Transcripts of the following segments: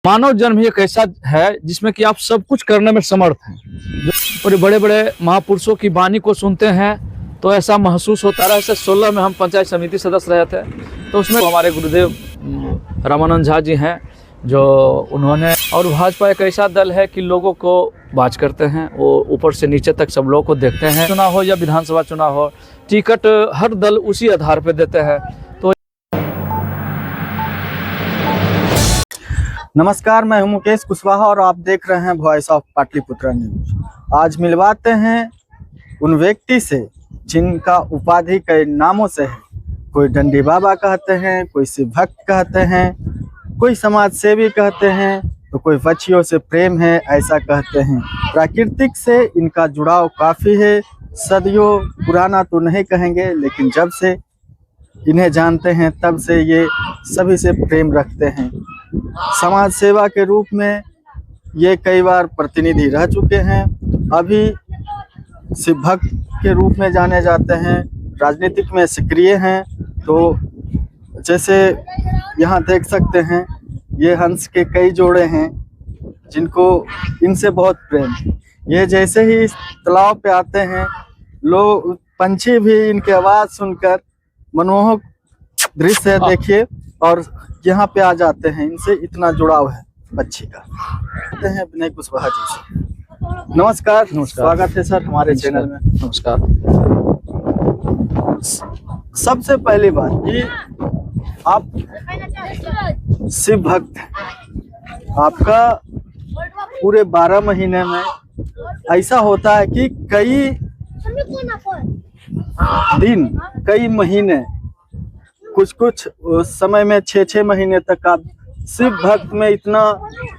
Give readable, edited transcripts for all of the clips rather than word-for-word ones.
मानव जन्म ही एक ऐसा है जिसमें कि आप सब कुछ करने में समर्थ हैं। और बड़े बड़े महापुरुषों की वाणी को सुनते हैं तो ऐसा महसूस होता है। 2016 में हम पंचायत समिति सदस्य रहे थे, तो उसमें हमारे गुरुदेव रामानंद झा जी हैं, जो उन्होंने, और भाजपा एक ऐसा दल है कि लोगों को बात करते हैं, वो ऊपर से नीचे तक सब लोगों को देखते हैं। चुनाव हो या विधानसभा चुनाव हो, टिकट हर दल उसी आधार पर देते हैं। तो नमस्कार, मैं हूं मुकेश कुशवाहा और आप देख रहे हैं वॉइस ऑफ पाटलिपुत्र न्यूज। आज मिलवाते हैं उन व्यक्ति से जिनका उपाधि कई नामों से है। कोई डंडी बाबा कहते हैं, कोई शिव भक्त कहते हैं, कोई समाज सेवी कहते हैं, तो कोई पक्षियों से प्रेम है ऐसा कहते हैं। प्राकृतिक से इनका जुड़ाव काफ़ी है, सदियों पुराना तो नहीं कहेंगे, लेकिन जब से इन्हें जानते हैं तब से ये सभी से प्रेम रखते हैं। समाज सेवा के रूप में ये कई बार प्रतिनिधि रह चुके हैं, अभी शिव भक्त के रूप में जाने जाते हैं, राजनीतिक में सक्रिय हैं। तो जैसे यहाँ देख सकते हैं, ये हंस के कई जोड़े हैं जिनको इनसे बहुत प्रेम। ये जैसे ही इस तालाब पे आते हैं, लोग पंछी भी इनकी आवाज़ सुनकर मनमोहक दृश्य है, देखिए, और यहाँ पे आ जाते हैं। इनसे इतना जुड़ाव है पक्षी का। कहते हैं विनय कुशवाहा जी से। नमस्कार। स्वागत है सर हमारे चैनल में। नमस्कार। सबसे पहली बात ये, आप शिव भक्त हैं, आपका पूरे 12 महीने में ऐसा होता है कि कई दिन, कई महीने, कुछ समय में 6-6 महीने तक आप शिव भक्त में इतना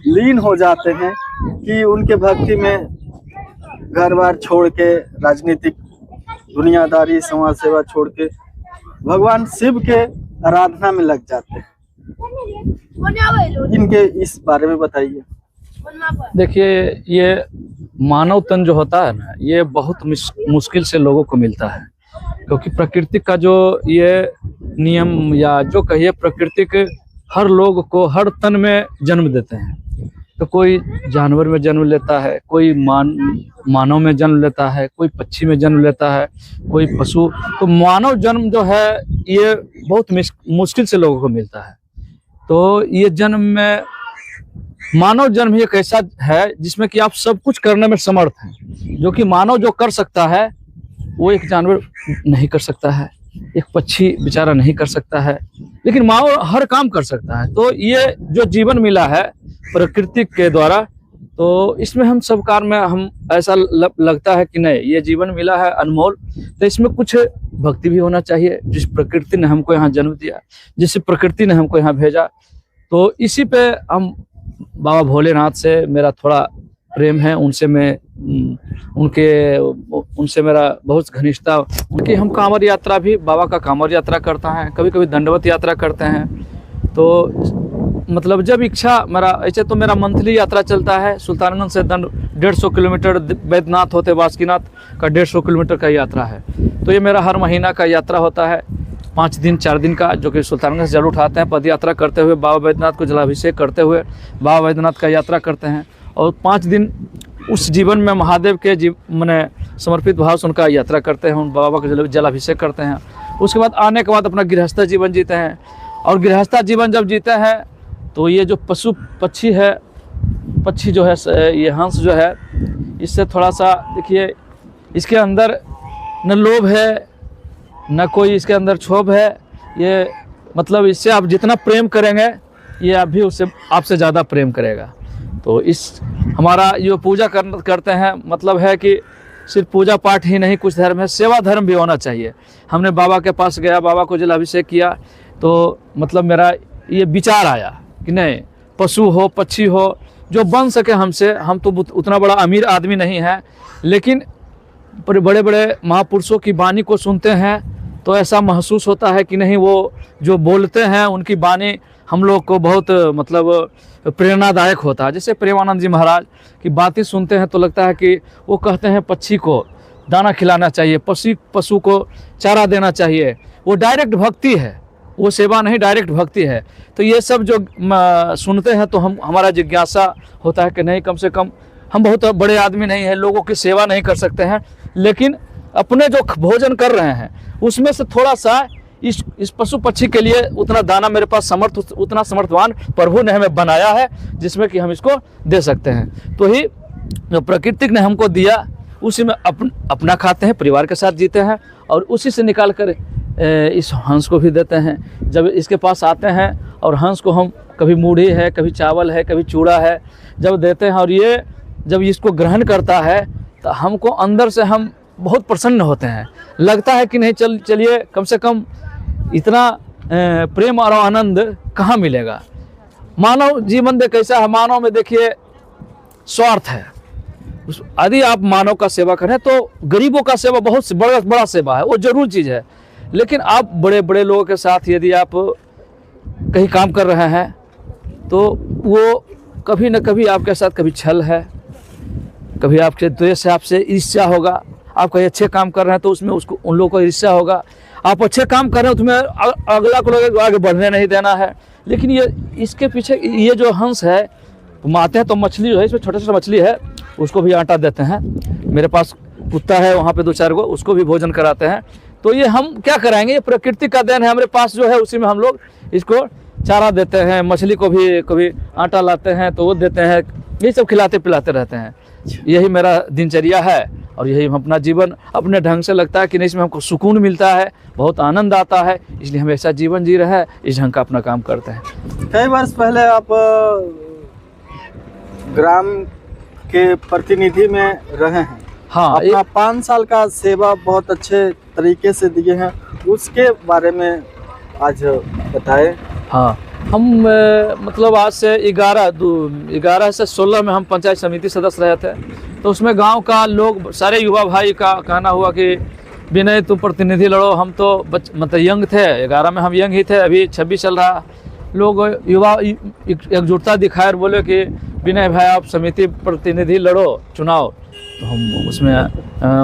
लीन हो जाते हैं कि उनके भक्ति में घर बार छोड़ के, राजनीतिक दुनियादारी, समाज सेवा छोड़ के भगवान शिव के आराधना में लग जाते हैं। इनके इस बारे में बताइए। देखिए, ये मानव तन जो होता है ना, ये बहुत मुश्किल से लोगों को मिलता है, क्योंकि प्रकृति का जो ये नियम, या जो कहिए प्राकृतिक, हर लोग को हर तन में जन्म देते हैं। तो कोई जानवर में जन्म लेता है, कोई मानव में जन्म लेता है, कोई पक्षी में जन्म लेता है, कोई पशु। तो मानव जन्म जो है ये बहुत मुश्किल से लोगों को मिलता है। तो ये जन्म में, मानव जन्म ही एक ऐसा है जिसमें कि आप सब कुछ करने में समर्थ हैं। जो कि मानव जो कर सकता है वो एक जानवर नहीं कर सकता है, एक पक्षी बेचारा नहीं कर सकता है, लेकिन मानव हर काम कर सकता है। तो ये जो जीवन मिला है प्रकृति के द्वारा, तो इसमें हम सब कार्य में हम ऐसा लगता है कि नहीं, ये जीवन मिला है अनमोल, तो इसमें कुछ भक्ति भी होना चाहिए। जिस प्रकृति ने हमको यहाँ जन्म दिया, जिस प्रकृति ने हमको यहाँ भेजा, तो इसी पे हम बाबा भोलेनाथ से मेरा थोड़ा प्रेम है। उनसे मेरा बहुत घनिष्ठता। उनकी हम कांवड़ यात्रा भी, बाबा का कांवड़ यात्रा करता है, कभी कभी दंडवत यात्रा करते हैं। तो मतलब जब इच्छा मेरा, ऐसे तो मेरा मंथली यात्रा चलता है। सुल्तानगंज से 150 किलोमीटर, बैद्यनाथ होते बासुकीनाथ का 150 किलोमीटर का यात्रा है। तो ये मेरा हर महीना का यात्रा होता है, 5 दिन 4 दिन का, जो कि सुल्तानगंज से जल उठाते हैं, पद यात्रा करते हुए बाबा बैद्यनाथ को जलाभिषेक करते हुए बाबा बैद्यनाथ का यात्रा करते हैं। और 5 दिन उस जीवन में महादेव के मैंने समर्पित भाव से उनका यात्रा करते हैं, उन बाबा का जलाभिषेक करते हैं। उसके बाद आने के बाद अपना गृहस्थ जीवन जीते हैं। और गृहस्थ जीवन जब जीते हैं तो ये जो पशु पक्षी है, पक्षी जो है, ये हंस जो है, इससे थोड़ा सा देखिए, इसके अंदर न लोभ है, न कोई इसके अंदर क्षोभ है। ये मतलब इससे आप जितना प्रेम करेंगे, ये आप भी उससे आपसे ज़्यादा प्रेम करेगा। तो इस हमारा ये पूजा करते हैं, मतलब है कि सिर्फ पूजा पाठ ही नहीं, कुछ धर्म है, सेवा धर्म भी होना चाहिए। हमने बाबा के पास गया, बाबा को जलाभिषेक किया, तो मतलब मेरा ये विचार आया कि नहीं, पशु हो, पक्षी हो, जो बन सके हमसे। हम तो उतना बड़ा अमीर आदमी नहीं है, लेकिन बड़े बड़े महापुरुषों की वाणी को सुनते हैं तो ऐसा महसूस होता है कि नहीं, वो जो बोलते हैं उनकी वाणी हम लोग को बहुत मतलब प्रेरणादायक होता है। जैसे प्रेमानंद जी महाराज की बातें सुनते हैं तो लगता है कि वो कहते हैं पक्षी को दाना खिलाना चाहिए, पशु को चारा देना चाहिए। वो डायरेक्ट भक्ति है, वो सेवा नहीं, डायरेक्ट भक्ति है। तो ये सब जो सुनते हैं तो हमारा जिज्ञासा होता है कि नहीं, कम से कम हम बहुत बड़े आदमी नहीं हैं, लोगों की सेवा नहीं कर सकते हैं, लेकिन अपने जो भोजन कर रहे हैं उसमें से थोड़ा सा इस पशु पक्षी के लिए उतना दाना मेरे पास उतना समर्थवान प्रभु ने हमें बनाया है जिसमें कि हम इसको दे सकते हैं। तो ही जो प्रकृति ने हमको दिया उसी में अपना खाते हैं, परिवार के साथ जीते हैं, और उसी से निकाल कर इस हंस को भी देते हैं। जब इसके पास आते हैं और हंस को हम कभी मूढ़ी है, कभी चावल है, कभी चूड़ा है, जब देते हैं और ये जब इसको ग्रहण करता है तो हमको अंदर से हम बहुत प्रसन्न होते हैं। लगता है कि नहीं, चलिए कम से कम इतना प्रेम और आनंद कहाँ मिलेगा। मानव जीवन देख कैसा है, मानव में देखिए स्वार्थ है। यदि आप मानव का सेवा करें तो गरीबों का सेवा बहुत बड़ा सेवा है, वो जरूर चीज़ है। लेकिन आप बड़े बड़े लोगों के साथ यदि आप कहीं काम कर रहे हैं तो वो कभी न कभी आपके साथ कभी छल है, कभी आपके द्वेष है, आपसे ईर्ष्या होगा। आप कहीं अच्छे काम कर रहे हैं तो उसमें उन लोगों को ईर्ष्या होगा। आप अच्छे काम कर रहे हैं तो तुम्हें अगला को लगेगा आगे बढ़ने नहीं देना है। लेकिन ये इसके पीछे ये जो हंस है, आते हैं तो मछली जो है, इसमें छोटा छोटा मछली है, उसको भी आटा देते हैं। मेरे पास कुत्ता है वहाँ पे 2-4 गो, उसको भी भोजन कराते हैं। तो ये हम क्या कराएंगे, ये प्रकृति का देन है। हमारे पास जो है उसी में हम लोग इसको चारा देते हैं। मछली को भी कभी आटा लाते हैं तो वो देते हैं, ये सब खिलाते पिलाते रहते हैं। यही मेरा दिनचर्या है और यही हम अपना जीवन अपने ढंग से लगता है कि नहीं, इसमें हमको सुकून मिलता है, बहुत आनंद आता है, इसलिए हम ऐसा जीवन जी रहे हैं, इस ढंग का अपना काम करते हैं। कई वर्ष पहले आप ग्राम के प्रतिनिधि में रहे हैं। हाँ, अपना 5 साल का सेवा बहुत अच्छे तरीके से दिए हैं, उसके बारे में आज बताएं। हाँ, हम मतलब आज से 11 से 16 में हम पंचायत समिति सदस्य रहे थे। तो उसमें गांव का लोग सारे युवा भाई का कहना हुआ कि विनय तुम प्रतिनिधि लड़ो। हम तो मतलब यंग थे, 11 में हम यंग ही थे, अभी 26 चल रहा। लोग युवा एकजुटता दिखाए और बोले कि विनय भाई आप समिति प्रतिनिधि लड़ो चुनाव। तो हम उसमें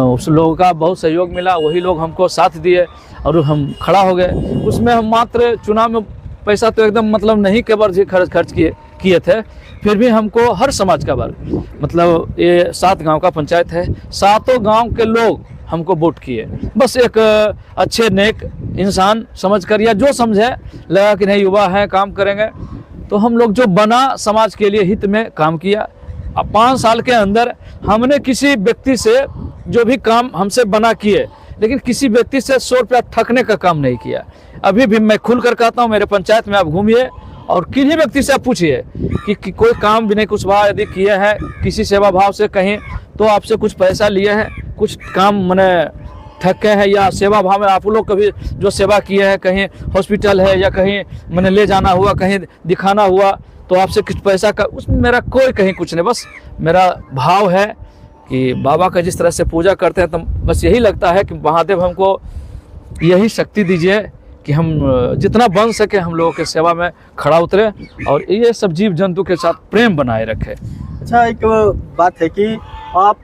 उस लोगों का बहुत सहयोग मिला, वही लोग हमको साथ दिए और हम खड़ा हो गए। उसमें हम मात्र चुनाव में पैसा तो एकदम मतलब नहीं के वर्ष खर्च किए थे, फिर भी हमको हर समाज का वर्ग, मतलब ये 7 गांव का पंचायत है, 7 गांव के लोग हमको वोट किए। बस एक अच्छे नेक इंसान समझकर या जो समझे, लगा कि नहीं युवा है काम करेंगे, तो हम लोग जो बना समाज के लिए हित में काम किया। अब 5 साल के अंदर हमने किसी व्यक्ति से जो भी काम हमसे बना किए, लेकिन किसी व्यक्ति से 100 रुपया ठगने का काम नहीं किया। अभी भी मैं खुल कर कहता हूँ, मेरे पंचायत में आप घूमिए और किन्हीं व्यक्ति से आप पूछिए कि कोई काम विनय कुशवाहा यदि किए हैं किसी सेवा भाव से कहीं, तो आपसे कुछ पैसा लिए हैं, कुछ काम मैंने ठगे हैं, या सेवा भाव में आप लोग कभी जो सेवा किए हैं, कहीं हॉस्पिटल है या कहीं मैंने ले जाना हुआ, कहीं दिखाना हुआ, तो आपसे कुछ पैसा का, उसमें मेरा कोई कहीं कुछ नहीं। बस मेरा भाव है कि बाबा का जिस तरह से पूजा करते हैं, तो बस यही लगता है कि महादेव हमको यही शक्ति दीजिए कि हम जितना बन सके हम लोगों के सेवा में खड़ा उतरे और ये सब जीव जंतु के साथ प्रेम बनाए रखे। अच्छा, एक बात है कि आप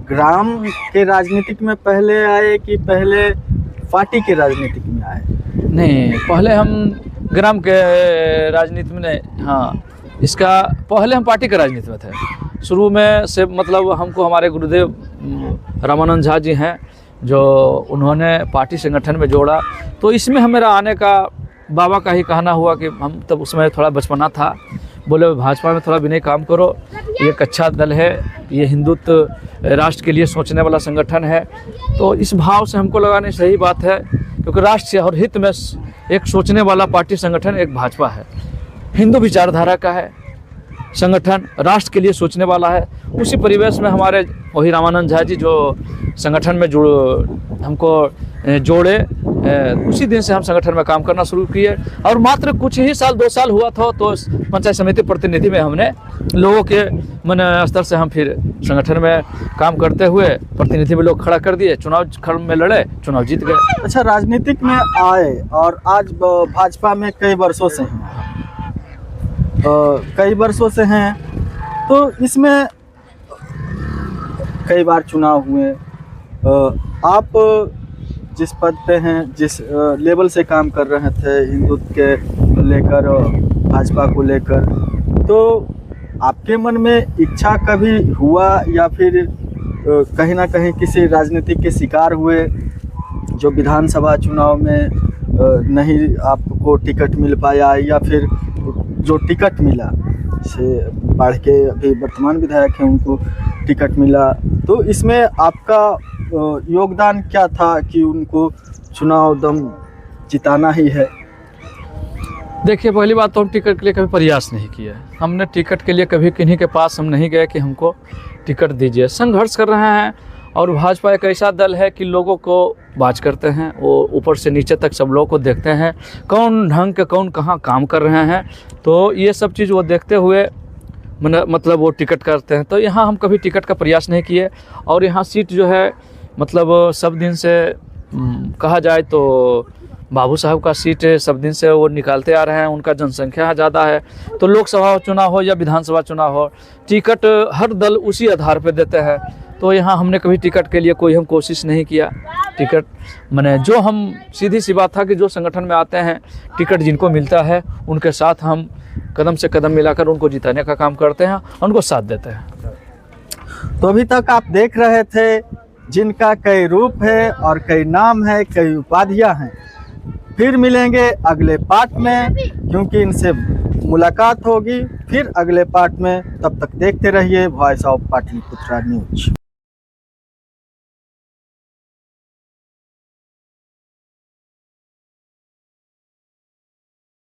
ग्राम के राजनीतिक में पहले आए कि पहले पार्टी के राजनीतिक में आए? नहीं, पहले हम ग्राम के राजनीति में नहीं, हाँ इसका पहले हम पार्टी के राजनीति में थे। शुरू में से मतलब हमको हमारे गुरुदेव रामानंद झा जी हैं जो उन्होंने पार्टी संगठन में जोड़ा, तो इसमें मेरा आने का बाबा का ही कहना हुआ कि हम तब उसमें थोड़ा बचपना था, बोले भाजपा में थोड़ा विनय काम करो, ये एक अच्छा दल है, ये हिंदुत्व राष्ट्र के लिए सोचने वाला संगठन है। तो इस भाव से हमको लगा नहीं सही बात है, क्योंकि राष्ट्र और हित में एक सोचने वाला पार्टी संगठन एक भाजपा है, हिंदू विचारधारा का है संगठन, राष्ट्र के लिए सोचने वाला है। उसी परिवेश में हमारे वही रामानंद झा जी जो संगठन में हमको जोड़े, उसी दिन से हम संगठन में काम करना शुरू किए और मात्र कुछ ही साल 2 साल हुआ था तो पंचायत समिति प्रतिनिधि में हमने लोगों के मन स्तर से हम फिर संगठन में काम करते हुए प्रतिनिधि में लोग खड़ा कर दिए, चुनाव में लड़े, चुनाव जीत गए। अच्छा, राजनीतिक में आए और आज भाजपा में कई वर्षों से हैं, तो इसमें कई बार चुनाव हुए, आप जिस पद पे हैं, जिस लेवल से काम कर रहे थे हिंदुत्व के लेकर और भाजपा को लेकर, तो आपके मन में इच्छा कभी हुआ या फिर कहीं ना कहीं किसी राजनीतिक के शिकार हुए जो विधानसभा चुनाव में नहीं आपको टिकट मिल पाया, या फिर जो टिकट मिला से बढ़ के अभी वर्तमान विधायक हैं उनको टिकट मिला, तो इसमें आपका योगदान क्या था कि उनको चुनाव दम जिताना ही है? देखिए, पहली बात तो हम टिकट के लिए कभी प्रयास नहीं किया। हमने टिकट के लिए कभी किन्हीं के पास हम नहीं गए कि हमको टिकट दीजिए। संघर्ष कर रहे हैं, और भाजपा एक ऐसा दल है कि लोगों को बात करते हैं, वो ऊपर से नीचे तक सब लोगों को देखते हैं, कौन ढंग के कौन कहाँ काम कर रहे हैं, तो ये सब चीज़ वो देखते हुए मतलब वो टिकट करते हैं। तो यहाँ हम कभी टिकट का प्रयास नहीं किए, और यहाँ सीट जो है मतलब सब दिन से कहा जाए तो बाबू साहब का सीट सब दिन से वो निकालते आ रहे हैं, उनका जनसंख्या ज़्यादा है, तो लोकसभा चुनाव हो या विधानसभा चुनाव हो, टिकट हर दल उसी आधार पर देते हैं। तो यहाँ हमने कभी टिकट के लिए कोई हम कोशिश नहीं किया। टिकट माने जो हम सीधी सी बात था कि जो संगठन में आते हैं, टिकट जिनको मिलता है उनके साथ हम कदम से कदम मिलाकर उनको जिताने का काम करते हैं, उनको साथ देते हैं। तो अभी तक आप देख रहे थे जिनका कई रूप है और कई नाम है, कई उपाधियां हैं। फिर मिलेंगे अगले पार्ट में, क्योंकि इनसे मुलाकात होगी फिर अगले पार्ट में। तब तक देखते रहिए वॉइस ऑफ पाटलिपुत्रा न्यूज।